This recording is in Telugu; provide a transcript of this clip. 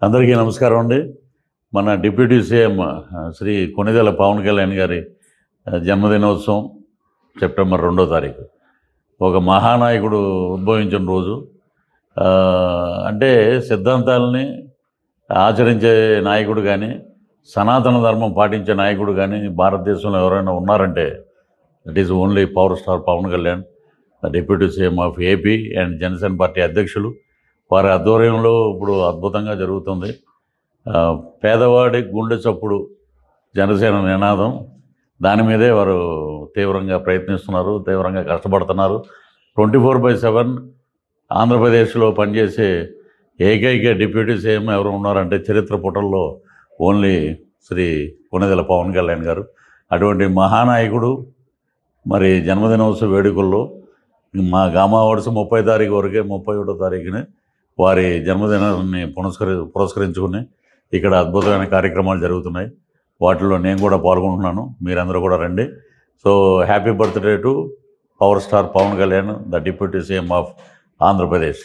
అందరికీ నమస్కారం అండి. మన డిప్యూటీ సీఎం శ్రీ కొణిదెల పవన్ కళ్యాణ్ గారి జన్మదినోత్సవం సెప్టెంబర్ 2వ తారీఖు. ఒక మహానాయకుడు ఉద్భవించిన రోజు. అంటే సిద్ధాంతాలని ఆచరించే నాయకుడు కానీ, సనాతన ధర్మం పాటించే నాయకుడు కానీ భారతదేశంలో ఎవరైనా ఉన్నారంటే that is only power star Pawan Kalyan, the deputy CM of AP and Janasena party అధ్యక్షులు. వారి ఆధ్వర్యంలో ఇప్పుడు అద్భుతంగా జరుగుతుంది. పేదవాడి గుండె చప్పుడు జనసేన నినాదం. దాని మీదే వారు తీవ్రంగా ప్రయత్నిస్తున్నారు, తీవ్రంగా కష్టపడుతున్నారు. 24/7 ఆంధ్రప్రదేశ్లో పనిచేసే ఏకైక డిప్యూటీ సీఎం ఎవరు ఉన్నారంటే చరిత్ర పుటల్లో ఓన్లీ శ్రీ కొణిదెల పవన్ కళ్యాణ్ గారు. అటువంటి మహానాయకుడు మరి జన్మదినోత్సవ వేడుకల్లో మా గామా అవార్డ్స్ 30 తారీఖు వరకే, 31వ తారీఖునే వారి జన్మదినాన్ని పురస్కరించుకుని ఇక్కడ అద్భుతమైన కార్యక్రమాలు జరుగుతున్నాయి. వాటిలో నేను కూడా పాల్గొంటున్నాను. మీరందరూ కూడా రండి. So happy birthday to power star Pawan Kalyan, the deputy CM of Andhra Pradesh.